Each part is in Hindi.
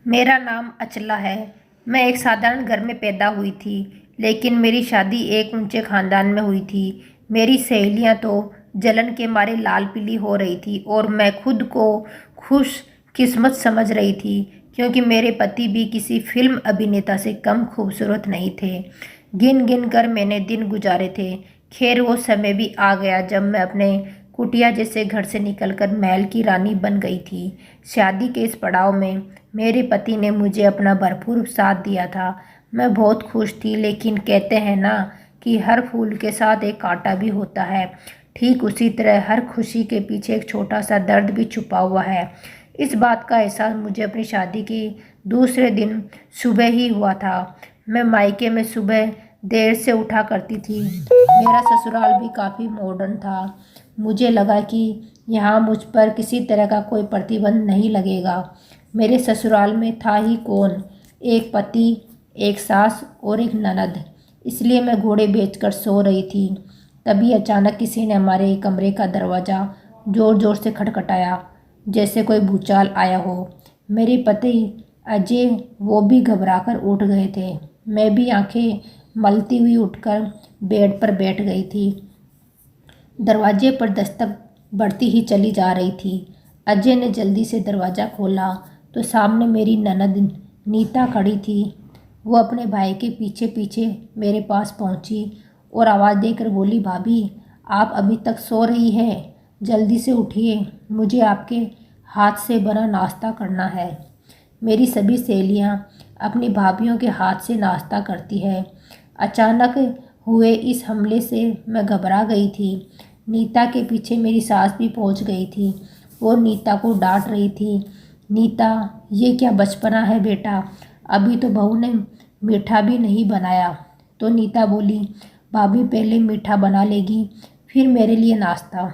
मेरा नाम अचला है। मैं एक साधारण घर में पैदा हुई थी, लेकिन मेरी शादी एक ऊंचे खानदान में हुई थी। मेरी सहेलियां तो जलन के मारे लाल पीली हो रही थी और मैं खुद को खुश किस्मत समझ रही थी, क्योंकि मेरे पति भी किसी फिल्म अभिनेता से कम खूबसूरत नहीं थे। गिन गिन कर मैंने दिन गुजारे थे। खैर, वो समय भी आ गया जब मैं अपने कुटिया जैसे घर से निकलकर महल की रानी बन गई थी। शादी के इस पड़ाव में मेरे पति ने मुझे अपना भरपूर साथ दिया था। मैं बहुत खुश थी, लेकिन कहते हैं ना कि हर फूल के साथ एक कांटा भी होता है। ठीक उसी तरह हर खुशी के पीछे एक छोटा सा दर्द भी छुपा हुआ है। इस बात का एहसास मुझे अपनी शादी के दूसरे दिन सुबह ही हुआ था। मैं मायके में सुबह देर से उठा करती थी। मेरा ससुराल भी काफ़ी मॉडर्न था। मुझे लगा कि यहाँ मुझ पर किसी तरह का कोई प्रतिबंध नहीं लगेगा। मेरे ससुराल में था ही कौन, एक पति, एक सास और एक ननद। इसलिए मैं घोड़े बेचकर सो रही थी। तभी अचानक किसी ने हमारे कमरे का दरवाज़ा ज़ोर ज़ोर से खटखटाया, जैसे कोई भूचाल आया हो। मेरे पति अजय, वो भी घबराकर उठ गए थे। मैं भी आंखें मलती हुई उठकर बेड पर बैठ गई थी। दरवाजे पर दस्तक बढ़ती ही चली जा रही थी। अजय ने जल्दी से दरवाज़ा खोला तो सामने मेरी ननद नीता खड़ी थी। वो अपने भाई के पीछे पीछे मेरे पास पहुंची और आवाज़ देकर बोली, भाभी, आप अभी तक सो रही है? जल्दी से उठिए, मुझे आपके हाथ से बना नाश्ता करना है। मेरी सभी सहेलियां अपनी भाभीयों के हाथ से नाश्ता करती है। अचानक हुए इस हमले से मैं घबरा गई थी। नीता के पीछे मेरी सास भी पहुंच गई थी और नीता को डांट रही थी। नीता, ये क्या बचपना है बेटा, अभी तो बहू ने मीठा भी नहीं बनाया। तो नीता बोली, भाभी पहले मीठा बना लेगी, फिर मेरे लिए नाश्ता।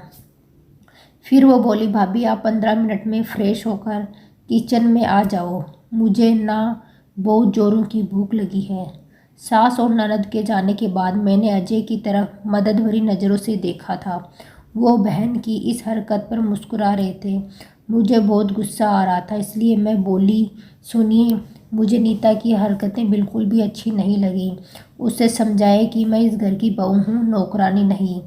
फिर वो बोली, भाभी आप 15 मिनट में फ्रेश होकर किचन में आ जाओ, मुझे ना बहुत ज़ोरों की भूख लगी है। सास और ननद के जाने के बाद मैंने अजय की तरफ मदद भरी नज़रों से देखा था। वो बहन की इस हरकत पर मुस्कुरा रहे थे। मुझे बहुत गुस्सा आ रहा था, इसलिए मैं बोली, सुनिए, मुझे नीता की हरकतें बिल्कुल भी अच्छी नहीं लगी। उसे समझाए कि मैं इस घर की बहू हूँ, नौकरानी नहीं।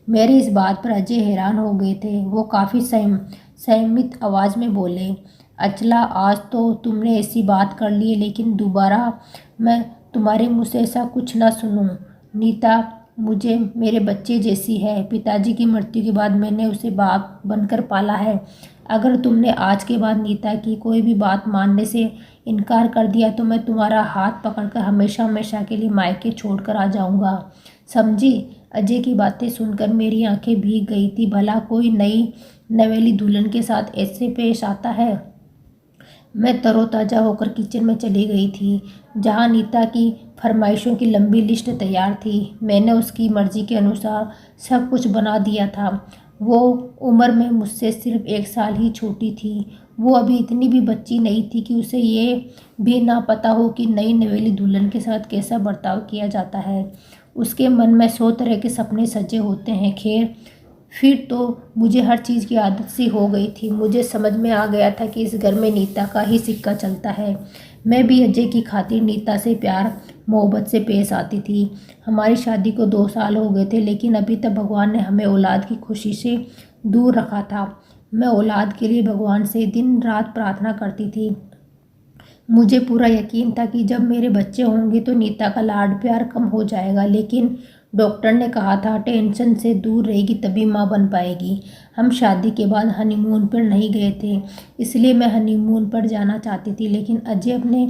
मेरे इस बात पर अजय हैरान हो गए थे। वो काफ़ी संयमित आवाज़ में बोले, अचला, आज तो तुमने ऐसी बात कर ली है, लेकिन दोबारा मैं तुम्हारे मुँह से ऐसा कुछ ना सुनूं। नीता मुझे मेरे बच्चे जैसी है। पिताजी की मृत्यु के बाद मैंने उसे बाप बनकर पाला है। अगर तुमने आज के बाद नीता की कोई भी बात मानने से इनकार कर दिया तो मैं तुम्हारा हाथ पकड़कर हमेशा हमेशा के लिए मायके छोड़कर आ जाऊंगा, समझी? अजय की बातें सुनकर मेरी आंखें भीग गई थी। भला कोई नई नवेली दुल्हन के साथ ऐसे पेश आता है? मैं तरोताज़ा होकर किचन में चली गई थी, जहां नीता की फरमाइशों की लंबी लिस्ट तैयार थी। मैंने उसकी मर्जी के अनुसार सब कुछ बना दिया था। वो उम्र में मुझसे सिर्फ 1 साल ही छोटी थी। वो अभी इतनी भी बच्ची नहीं थी कि उसे ये भी ना पता हो कि नई नवेली दुल्हन के साथ कैसा बर्ताव किया जाता है। उसके मन में 100 तरह के सपने सजे होते हैं। खैर, फिर तो मुझे हर चीज़ की आदत सी हो गई थी। मुझे समझ में आ गया था कि इस घर में नीता का ही सिक्का चलता है। मैं भी अजय की खातिर नीता से प्यार मोहब्बत से पेश आती थी। हमारी शादी को 2 साल हो गए थे, लेकिन अभी तक भगवान ने हमें औलाद की खुशी से दूर रखा था। मैं औलाद के लिए भगवान से दिन रात प्रार्थना करती थी। मुझे पूरा यकीन था कि जब मेरे बच्चे होंगे तो नीता का लाड प्यार कम हो जाएगा, लेकिन डॉक्टर ने कहा था टेंशन से दूर रहेगी तभी माँ बन पाएगी। हम शादी के बाद हनीमून पर नहीं गए थे, इसलिए मैं हनीमून पर जाना चाहती थी, लेकिन अजय अपने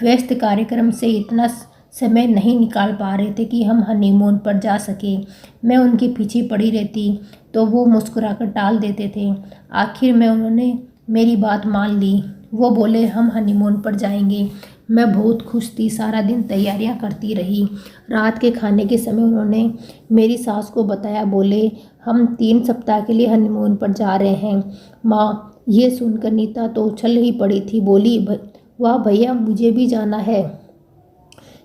व्यस्त कार्यक्रम से इतना समय नहीं निकाल पा रहे थे कि हम हनीमून पर जा सके। मैं उनके पीछे पड़ी रहती तो वो मुस्कुराकर टाल देते थे। आखिर में उन्होंने मेरी बात मान ली। वो बोले, हम हनीमून पर जाएंगे। मैं बहुत खुश थी। सारा दिन तैयारियां करती रही। रात के खाने के समय उन्होंने मेरी सास को बताया। बोले, हम 3 सप्ताह के लिए हनीमून पर जा रहे हैं। माँ, ये सुनकर नीता तो उछल ही पड़ी थी। बोली, वाह भैया, मुझे भी जाना है।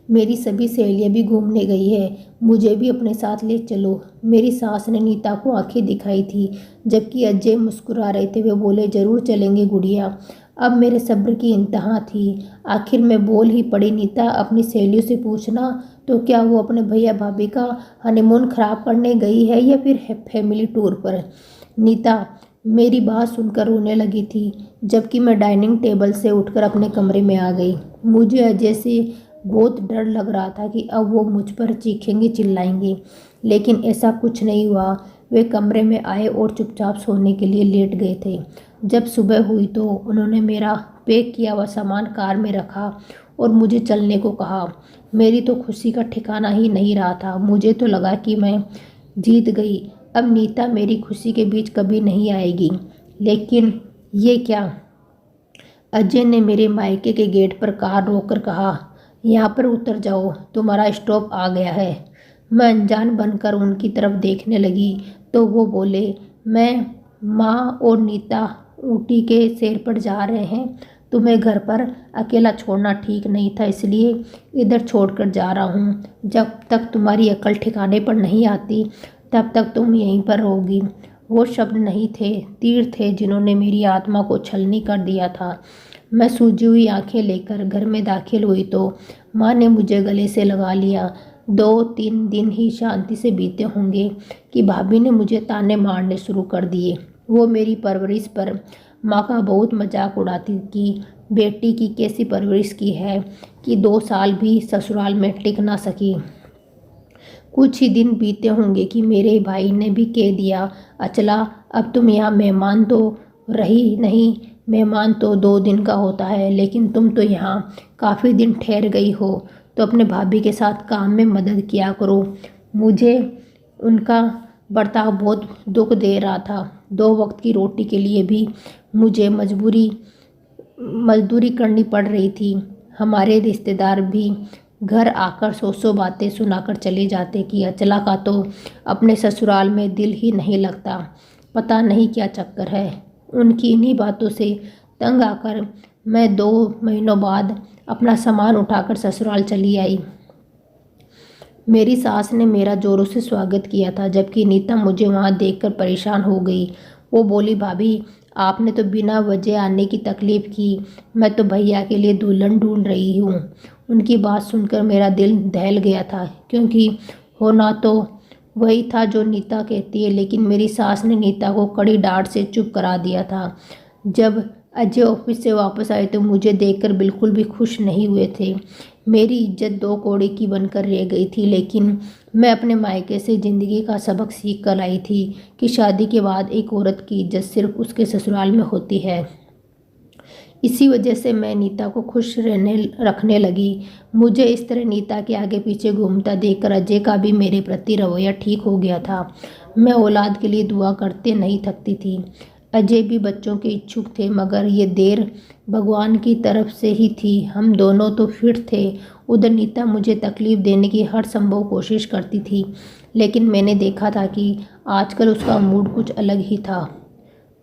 मेरी सभी सहेलियां भी घूमने गई है, मुझे भी अपने साथ ले चलो। मेरी सास ने नीता को आंखें दिखाई थी, जबकि अजय मुस्कुरा रहे थे। वे बोले, जरूर चलेंगे गुड़िया, अब मेरे सब्र की इंतहा थी। आखिर मैं बोल ही पड़ी, नीता अपनी सहेलियों से पूछना तो क्या वो अपने भैया भाभी का हनीमून खराब करने गई है या फिर फैमिली टूर पर। नीता मेरी बात सुनकर रोने लगी थी, जबकि मैं डाइनिंग टेबल से उठकर अपने कमरे में आ गई। मुझे अजय से बहुत डर लग रहा था कि अब वो मुझ पर चीखेंगे चिल्लाएंगे, लेकिन ऐसा कुछ नहीं हुआ। वे कमरे में आए और चुपचाप सोने के लिए लेट गए थे। जब सुबह हुई तो उन्होंने मेरा पैक किया हुआ सामान कार में रखा और मुझे चलने को कहा। मेरी तो खुशी का ठिकाना ही नहीं रहा था। मुझे तो लगा कि मैं जीत गई, अब नीता मेरी खुशी के बीच कभी नहीं आएगी। लेकिन ये क्या? अजय ने मेरे मायके के गेट पर कार रोककर कहा, यहाँ पर उतर जाओ, तुम्हारा स्टॉप आ गया है। मैं अनजान बनकर उनकी तरफ देखने लगी तो वो बोले, मैं, माँ और नीता ऊटी के सैर पर जा रहे हैं। तुम्हें घर पर अकेला छोड़ना ठीक नहीं था, इसलिए इधर छोड़कर जा रहा हूँ। जब तक तुम्हारी अकल ठिकाने पर नहीं आती तब तक तुम यहीं पर रहोगी। वो शब्द नहीं थे, तीर थे जिन्होंने मेरी आत्मा को छलनी कर दिया था। मैं सूजी हुई आंखें लेकर घर में दाखिल हुई तो माँ ने मुझे गले से लगा लिया। 2-3 दिन ही शांति से बीते होंगे कि भाभी ने मुझे ताने मारने शुरू कर दिए। वो मेरी परवरिश पर माँ का बहुत मजाक उड़ाती कि बेटी की कैसी परवरिश की है कि 2 साल भी ससुराल में टिक ना सकी। कुछ ही दिन बीते होंगे कि मेरे भाई ने भी कह दिया, अचला अब तुम यहाँ मेहमान तो रही नहीं, मेहमान तो 2 दिन का होता है, लेकिन तुम तो यहाँ काफ़ी दिन ठहर गई हो, तो अपने भाभी के साथ काम में मदद किया करो। मुझे उनका बर्ताव बहुत दुख दे रहा था। 2 वक्त की रोटी के लिए भी मुझे मजदूरी करनी पड़ रही थी। हमारे रिश्तेदार भी घर आकर 100 बातें सुनाकर चले जाते कि अचला का तो अपने ससुराल में दिल ही नहीं लगता, पता नहीं क्या चक्कर है। उनकी इन्हीं बातों से तंग आकर मैं 2 महीनों बाद अपना सामान उठाकर ससुराल चली आई। मेरी सास ने मेरा जोरों से स्वागत किया था, जबकि नीता मुझे वहाँ देखकर परेशान हो गई। वो बोली, भाभी आपने तो बिना वजह आने की तकलीफ़ की, मैं तो भैया के लिए दुल्हन ढूंढ रही हूँ। उनकी बात सुनकर मेरा दिल दहल गया था, क्योंकि होना तो वही था जो नीता कहती है, लेकिन मेरी सास ने नीता को कड़ी डांट से चुप करा दिया था। जब अजय ऑफिस से वापस आए तो मुझे देखकर बिल्कुल भी खुश नहीं हुए थे। मेरी इज्जत 2 कौड़ी की बनकर रह गई थी, लेकिन मैं अपने मायके से ज़िंदगी का सबक सीख कर आई थी कि शादी के बाद एक औरत की इज्जत सिर्फ उसके ससुराल में होती है। इसी वजह से मैं नीता को खुश रखने लगी। मुझे इस तरह नीता के आगे पीछे घूमता देखकर अजय का भी मेरे प्रति रवैया ठीक हो गया था। मैं औलाद के लिए दुआ करते नहीं थकती थी। अजय भी बच्चों के इच्छुक थे, मगर ये देर भगवान की तरफ से ही थी। हम दोनों तो फिट थे। उधर नीता मुझे तकलीफ़ देने की हर संभव कोशिश करती थी, लेकिन मैंने देखा था कि आजकल उसका मूड कुछ अलग ही था।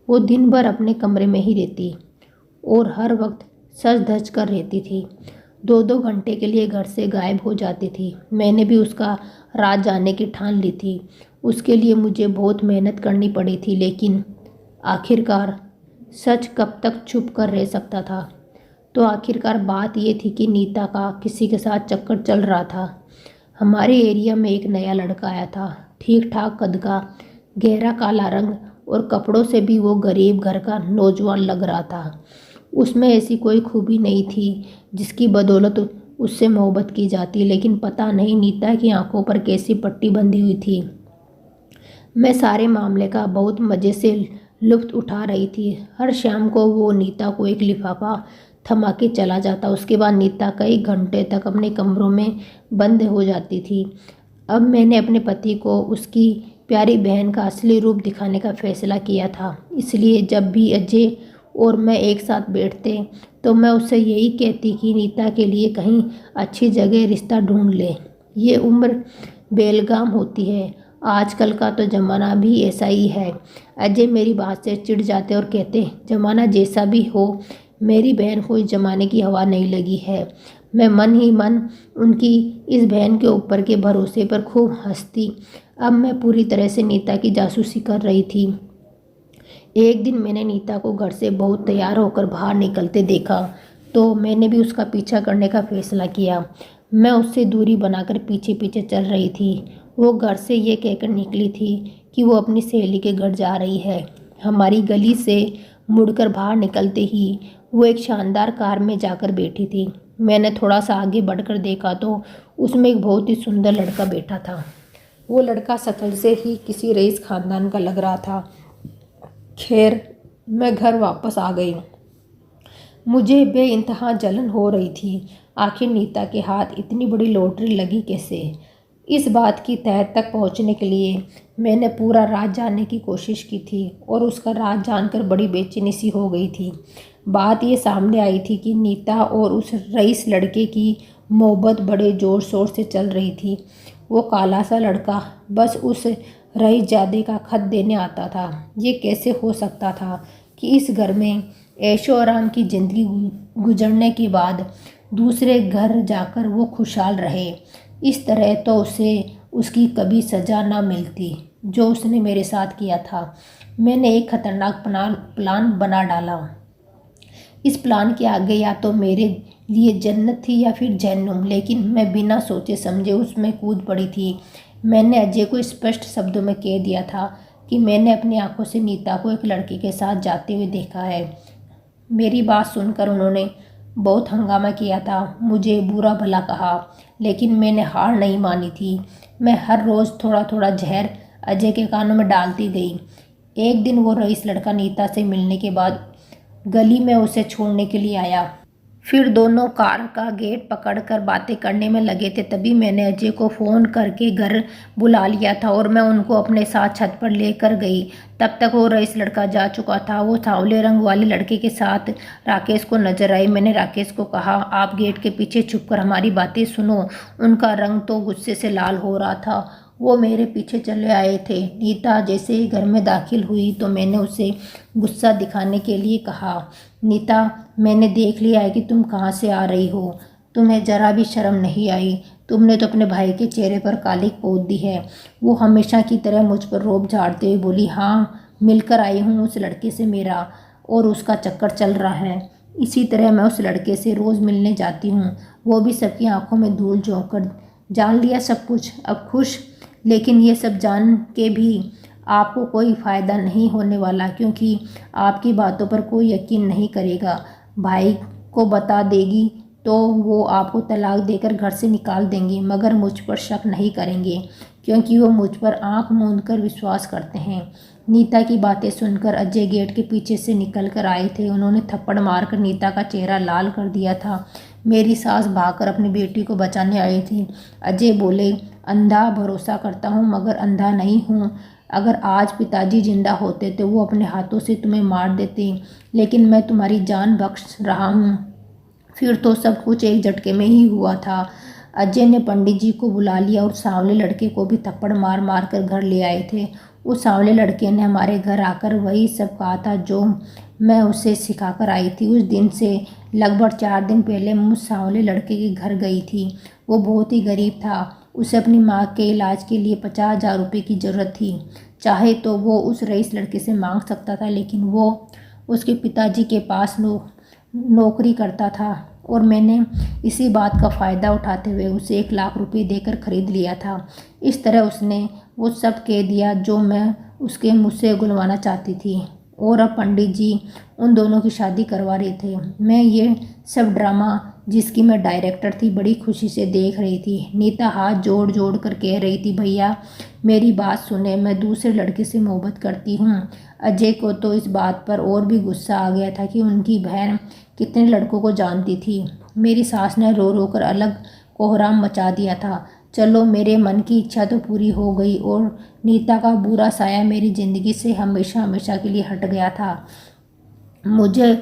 वो दिन भर अपने कमरे में ही रहती और हर वक्त सज धज कर रहती थी। 2-2 घंटे के लिए घर से गायब हो जाती थी। मैंने भी उसका राज जानने की ठान ली थी। उसके लिए मुझे बहुत मेहनत करनी पड़ी थी, लेकिन आखिरकार सच कब तक छुप कर रह सकता था। तो आखिरकार बात ये थी कि नीता का किसी के साथ चक्कर चल रहा था। हमारे एरिया में एक नया लड़का आया था, ठीक ठाक कद का, गहरा काला रंग, और कपड़ों से भी वो गरीब घर का नौजवान लग रहा था। उसमें ऐसी कोई खूबी नहीं थी जिसकी बदौलत उससे मोहब्बत की जाती, लेकिन पता नहीं नीता की आंखों पर कैसी पट्टी बंधी हुई थी। मैं सारे मामले का बहुत मज़े से लुत्फ़ उठा रही थी। हर शाम को वो नीता को एक लिफाफा थमा के चला जाता। उसके बाद नीता कई घंटे तक अपने कमरों में बंद हो जाती थी। अब मैंने अपने पति को उसकी प्यारी बहन का असली रूप दिखाने का फैसला किया था। इसलिए जब भी अजय और मैं एक साथ बैठते तो मैं उससे यही कहती कि नीता के लिए कहीं अच्छी जगह रिश्ता ढूंढ ले। ये उम्र बेलगाम होती है, आजकल का तो ज़माना भी ऐसा ही है। अजय मेरी बात से चिढ़ जाते और कहते, ज़माना जैसा भी हो, मेरी बहन को इस ज़माने की हवा नहीं लगी है। मैं मन ही मन उनकी इस बहन के ऊपर के भरोसे पर खूब हंसती। अब मैं पूरी तरह से नीता की जासूसी कर रही थी। एक दिन मैंने नीता को घर से बहुत तैयार होकर बाहर निकलते देखा तो मैंने भी उसका पीछा करने का फैसला किया। मैं उससे दूरी बनाकर पीछे पीछे चल रही थी। वो घर से ये कहकर निकली थी कि वो अपनी सहेली के घर जा रही है। हमारी गली से मुड़कर बाहर निकलते ही वो एक शानदार कार में जाकर बैठी थी। मैंने थोड़ा सा आगे बढ़कर देखा तो उसमें एक बहुत ही सुंदर लड़का बैठा था। वो लड़का शक्ल से ही किसी रईस खानदान का लग रहा था। खैर, मैं घर वापस आ गई। मुझे बेइंतहा जलन हो रही थी। आखिर नीता के हाथ इतनी बड़ी लॉटरी लगी कैसे? इस बात की तह तक पहुंचने के लिए मैंने पूरा राज जानने की कोशिश की थी और उसका राज जानकर बड़ी बेचैनी सी हो गई थी। बात ये सामने आई थी कि नीता और उस रईस लड़के की मोहब्बत बड़े ज़ोर शोर से चल रही थी। वो काला सा लड़का बस उस रईसजादे का खत देने आता था। ये कैसे हो सकता था कि इस घर में ऐशो आराम की ज़िंदगी गुजरने के बाद दूसरे घर जाकर वो खुशहाल रहे? इस तरह तो उसे उसकी कभी सज़ा ना मिलती जो उसने मेरे साथ किया था। मैंने एक खतरनाक प्लान बना डाला। इस प्लान के आगे या तो मेरे लिए जन्नत थी या फिर जहन्नुम, लेकिन मैं बिना सोचे समझे उसमें कूद पड़ी थी। मैंने अजय को स्पष्ट शब्दों में कह दिया था कि मैंने अपनी आंखों से नीता को एक लड़के के साथ जाते हुए देखा है। मेरी बात सुनकर उन्होंने बहुत हंगामा किया था, मुझे बुरा भला कहा, लेकिन मैंने हार नहीं मानी थी। मैं हर रोज़ थोड़ा थोड़ा जहर अजय के कानों में डालती गई। एक दिन वो रईस लड़का नीता से मिलने के बाद गली में उसे छोड़ने के लिए आया। फिर दोनों कार का गेट पकड़कर बातें करने में लगे थे। तभी मैंने अजय को फ़ोन करके घर बुला लिया था और मैं उनको अपने साथ छत पर लेकर गई। तब तक वो रईस लड़का जा चुका था। वो सांवले रंग वाले लड़के के साथ राकेश को नजर आई। मैंने राकेश को कहा, आप गेट के पीछे छुपकर हमारी बातें सुनो। उनका रंग तो गुस्से से लाल हो रहा था। वो मेरे पीछे चले आए थे। नीता जैसे ही घर में दाखिल हुई तो मैंने उसे गुस्सा दिखाने के लिए कहा, नीता, मैंने देख लिया है कि तुम कहाँ से आ रही हो। तुम्हें जरा भी शर्म नहीं आई। तुमने तो अपने भाई के चेहरे पर कालिक पोत दी है। वो हमेशा की तरह मुझ पर रोब झाड़ते हुए बोली, हाँ, मिलकर आई हूँ उस लड़के से, मेरा और उसका चक्कर चल रहा है। इसी तरह मैं उस लड़के से रोज़ मिलने जाती हूँ। वो भी सबकी आंखों में धूल झोंक कर जान लिया सब कुछ। अब खुश? लेकिन ये सब जान के भी आपको कोई फ़ायदा नहीं होने वाला, क्योंकि आपकी बातों पर कोई यकीन नहीं करेगा। भाई को बता देगी तो वो आपको तलाक देकर घर से निकाल देंगे, मगर मुझ पर शक नहीं करेंगे क्योंकि वो मुझ पर आंख मूंद कर विश्वास करते हैं। नीता की बातें सुनकर अजय गेट के पीछे से निकल कर आए थे। उन्होंने थप्पड़ मारकर नीता का चेहरा लाल कर दिया था। मेरी सास भागकर अपनी बेटी को बचाने आई थी। अजय बोले, अंधा भरोसा करता हूँ मगर अंधा नहीं हूँ। अगर आज पिताजी जिंदा होते तो वो अपने हाथों से तुम्हें मार देते, लेकिन मैं तुम्हारी जान बख्श रहा हूँ। फिर तो सब कुछ एक झटके में ही हुआ था। अजय ने पंडित जी को बुला लिया और सांवले लड़के को भी थप्पड़ मार मार कर घर ले आए थे। उस सांवले लड़के ने हमारे घर आकर वही सब कहा था जो मैं उसे सिखा कर आई थी। उस दिन से लगभग 4 दिन पहले मैं उस सांवले लड़के के घर गई थी। वो बहुत ही गरीब था। उसे अपनी माँ के इलाज के लिए 50,000 रुपये की ज़रूरत थी। चाहे तो वो उस रईस लड़के से मांग सकता था, लेकिन वो उसके पिताजी के पास नौकरी करता था और मैंने इसी बात का फ़ायदा उठाते हुए उसे 1 लाख रुपए देकर ख़रीद लिया था। इस तरह उसने वो सब कह दिया जो मैं उसके मुँह से गुनवाना चाहती थी और अब पंडित जी उन दोनों की शादी करवा रहे थे। मैं ये सब ड्रामा, जिसकी मैं डायरेक्टर थी, बड़ी खुशी से देख रही थी। नीता हाथ जोड़ जोड़ कर कह रही थी, भैया मेरी बात सुने, मैं दूसरे लड़के से मोहब्बत करती हूँ। अजय को तो इस बात पर और भी गुस्सा आ गया था कि उनकी बहन कितने लड़कों को जानती थी। मेरी सास ने रो रो कर अलग कोहराम मचा दिया था। चलो, मेरे मन की इच्छा तो पूरी हो गई और नीता का बुरा साया मेरी ज़िंदगी से हमेशा हमेशा के लिए हट गया था। मुझे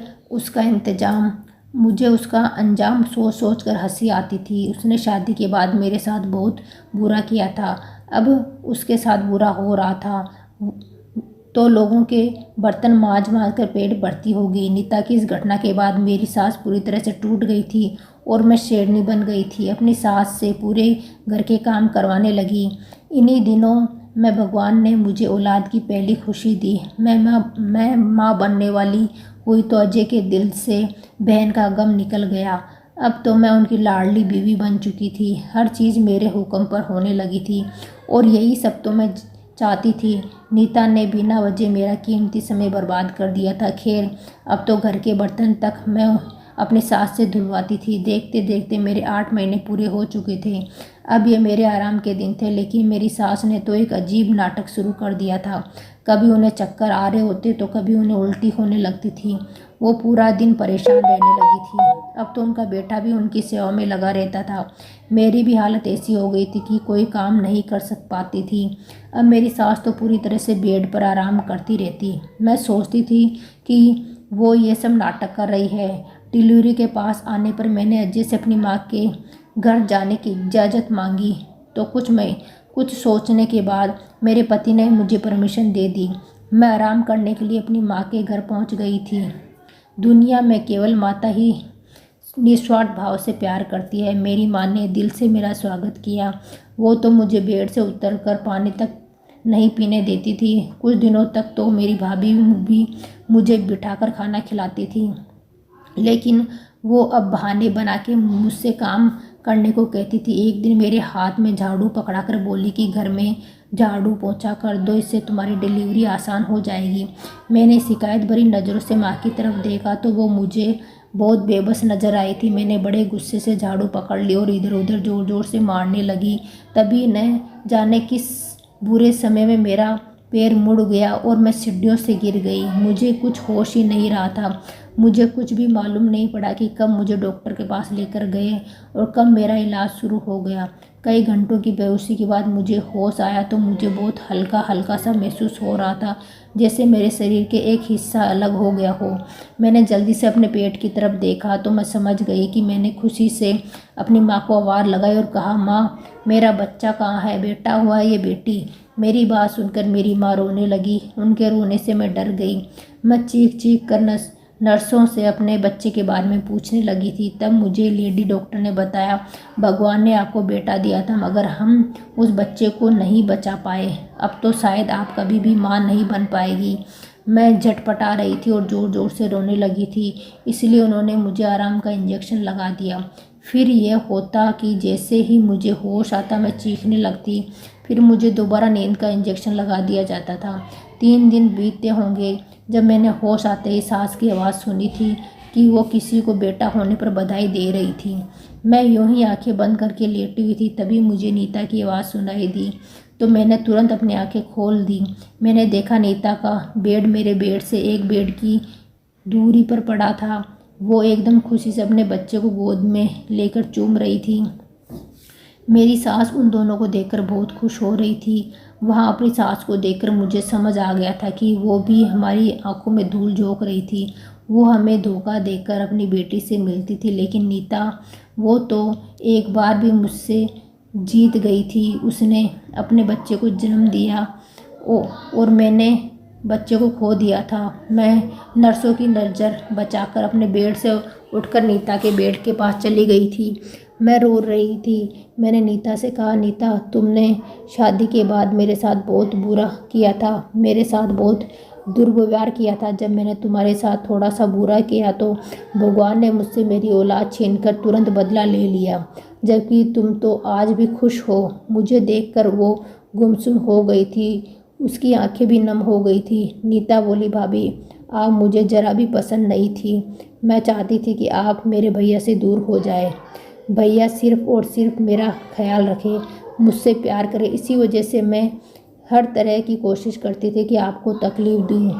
उसका अंजाम सोच सोच कर हंसी आती थी। उसने शादी के बाद मेरे साथ बहुत बुरा किया था। अब उसके साथ बुरा हो रहा था तो लोगों के बर्तन मांज मांज कर पेट भरती होगी। नीता की इस घटना के बाद मेरी सास पूरी तरह से टूट गई थी और मैं शेरनी बन गई थी। अपनी सास से पूरे घर के काम करवाने लगी। इन्हीं दिनों मैं भगवान ने मुझे औलाद की पहली खुशी दी। मैं माँ बनने वाली हुई तो अजय के दिल से बहन का गम निकल गया। अब तो मैं उनकी लाडली बीवी बन चुकी थी। हर चीज़ मेरे हुक्म पर होने लगी थी और यही सब तो मैं चाहती थी। नीता ने बिना वजह मेरा कीमती समय बर्बाद कर दिया था। खैर, अब तो घर के बर्तन तक मैं अपनी सास से धुलवाती थी। देखते देखते मेरे 8 महीने पूरे हो चुके थे। अब ये मेरे आराम के दिन थे, लेकिन मेरी सास ने तो एक अजीब नाटक शुरू कर दिया था। कभी उन्हें चक्कर आ रहे होते तो कभी उन्हें उल्टी होने लगती थी। वो पूरा दिन परेशान रहने लगी थी। अब तो उनका बेटा भी उनकी सेवा में लगा रहता था। मेरी भी हालत ऐसी हो गई थी कि कोई काम नहीं कर पाती थी। अब मेरी सास तो पूरी तरह से बेड पर आराम करती रहती। मैं सोचती थी कि वो ये सब नाटक कर रही है। डिलीवरी के पास आने पर मैंने अजय से अपनी माँ के घर जाने की इजाज़त मांगी तो कुछ सोचने के बाद मेरे पति ने मुझे परमिशन दे दी। मैं आराम करने के लिए अपनी माँ के घर पहुँच गई थी। दुनिया में केवल माता ही निस्वार्थ भाव से प्यार करती है। मेरी माँ ने दिल से मेरा स्वागत किया। वो तो मुझे बेड से उतरकर पानी तक नहीं पीने देती थी। कुछ दिनों तक तो मेरी भाभी भी मुझे बिठाकर खाना खिलाती थी, लेकिन वो अब बहाने बना के मुझसे काम करने को कहती थी। एक दिन मेरे हाथ में झाड़ू पकड़ाकर बोली कि घर में झाड़ू पोंछा कर दो, इससे तुम्हारी डिलीवरी आसान हो जाएगी। मैंने शिकायत भरी नज़रों से माँ की तरफ देखा तो वो मुझे बहुत बेबस नज़र आई थी। मैंने बड़े गुस्से से झाड़ू पकड़ ली और इधर उधर ज़ोर ज़ोर से मारने लगी। तभी न जाने किस बुरे समय में मेरा पैर मुड़ गया और मैं सीढ़ियों से गिर गई। मुझे कुछ होश ही नहीं रहा था। मुझे कुछ भी मालूम नहीं पड़ा कि कब मुझे डॉक्टर के पास लेकर गए और कब मेरा इलाज शुरू हो गया। कई घंटों की बेहोशी के बाद मुझे होश आया तो मुझे बहुत हल्का हल्का सा महसूस हो रहा था, जैसे मेरे शरीर के एक हिस्सा अलग हो गया हो। मैंने जल्दी से अपने पेट की तरफ देखा तो मैं समझ गई कि मैंने खुशी से अपनी माँ को आवाज़ लगाई और कहा, माँ, मेरा बच्चा कहाँ है? बेटा हुआ है या बेटी? मेरी बात सुनकर मेरी माँ रोने लगी। उनके रोने से मैं डर गई। मैं चीख चीख कर नर्सों से अपने बच्चे के बारे में पूछने लगी थी। तब मुझे लेडी डॉक्टर ने बताया, भगवान ने आपको बेटा दिया था, मगर हम उस बच्चे को नहीं बचा पाए। अब तो शायद आप कभी भी माँ नहीं बन पाएगी। मैं झटपटा रही थी और ज़ोर ज़ोर से रोने लगी थी, इसलिए उन्होंने मुझे आराम का इंजेक्शन लगा दिया। फिर यह होता कि जैसे ही मुझे होश आता मैं चीखने लगती। फिर मुझे दोबारा नींद का इंजेक्शन लगा दिया जाता था। 3 दिन बीतते होंगे जब मैंने होश आते ही सास की आवाज़ सुनी थी कि वो किसी को बेटा होने पर बधाई दे रही थी। मैं यूं ही आंखें बंद करके लेटी हुई थी, तभी मुझे नीता की आवाज़ सुनाई दी तो मैंने तुरंत अपनी आंखें खोल दी। मैंने देखा नीता का बेड मेरे बेड से एक बेड की दूरी पर पड़ा था। वो एकदम खुशी से अपने बच्चे को गोद में लेकर चूम रही थी। मेरी सास उन दोनों को देखकर बहुत खुश हो रही थी। वहाँ अपनी सास को देखकर मुझे समझ आ गया था कि वो भी हमारी आंखों में धूल झोंक रही थी। वो हमें धोखा देकर अपनी बेटी से मिलती थी, लेकिन नीता, वो तो एक बार भी मुझसे जीत गई थी। उसने अपने बच्चे को जन्म दिया और मैंने बच्चे को खो दिया था। मैं नर्सों की नज़र बचाकर अपने बेड से उठकर नीता के बेड के पास चली गई थी। मैं रो रही थी। मैंने नीता से कहा, नीता, तुमने शादी के बाद मेरे साथ बहुत बुरा किया था, मेरे साथ बहुत दुर्व्यवहार किया था। जब मैंने तुम्हारे साथ थोड़ा सा बुरा किया तो भगवान ने मुझसे मेरी औलाद छीनकर तुरंत बदला ले लिया, जबकि तुम तो आज भी खुश हो। मुझे देखकर वो गुमसुम हो गई थी, उसकी आंखें भी नम हो गई थी। नीता बोली, भाभी, आप मुझे ज़रा भी पसंद नहीं थी। मैं चाहती थी कि आप मेरे भैया से दूर हो जाए। भैया सिर्फ और सिर्फ मेरा ख्याल रखे, मुझसे प्यार करे। इसी वजह से मैं हर तरह की कोशिश करती थी कि आपको तकलीफ़ दूँ,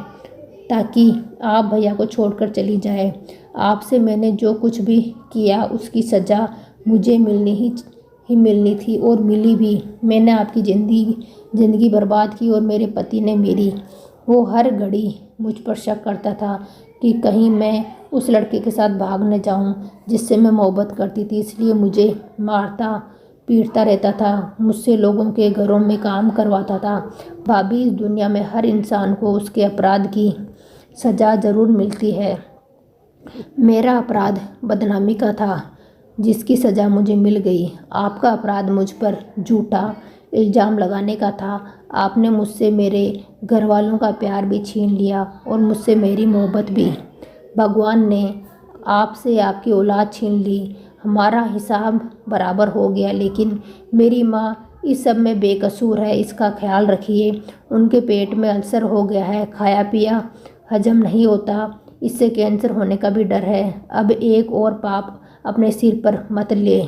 ताकि आप भैया को छोड़कर चली जाए। आपसे मैंने जो कुछ भी किया उसकी सज़ा मुझे मिलनी थी और मिली भी। मैंने आपकी ज़िंदगी बर्बाद की और मेरे पति ने मेरी। वो हर घड़ी मुझ पर शक करता था कि कहीं मैं उस लड़के के साथ भाग न जाऊं जिससे मैं मोहब्बत करती थी, इसलिए मुझे मारता पीटता रहता था, मुझसे लोगों के घरों में काम करवाता था। भाभी, इस दुनिया में हर इंसान को उसके अपराध की सज़ा ज़रूर मिलती है। मेरा अपराध बदनामी का था, जिसकी सज़ा मुझे मिल गई। आपका अपराध मुझ पर झूठा इल्ज़ाम लगाने का था। आपने मुझसे मेरे घर वालों का प्यार भी छीन लिया और मुझसे मेरी मोहब्बत भी। भगवान ने आपसे आपकी औलाद छीन ली। हमारा हिसाब बराबर हो गया, लेकिन मेरी माँ इस सब में बेकसूर है। इसका ख्याल रखिए। उनके पेट में अल्सर हो गया है, खाया पिया हजम नहीं होता, इससे कैंसर होने का भी डर है। अब एक और पाप अपने सिर पर मत ले।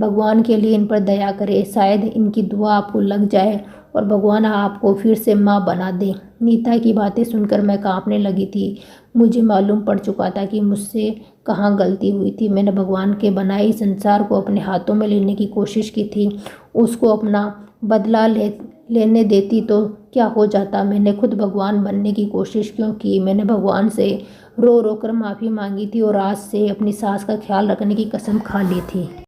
भगवान के लिए इन पर दया करें, शायद इनकी दुआ आपको लग जाए और भगवान आपको फिर से माँ बना दे। नीता की बातें सुनकर मैं कांपने लगी थी। मुझे मालूम पड़ चुका था कि मुझसे कहाँ गलती हुई थी। मैंने भगवान के बनाए इस संसार को अपने हाथों में लेने की कोशिश की थी। उसको अपना बदला लेने देती तो क्या हो जाता। मैंने खुद भगवान बनने की कोशिश क्यों की। मैंने भगवान से रो रो कर माफ़ी मांगी थी और आज से अपनी सास का ख्याल रखने की कसम खा ली थी।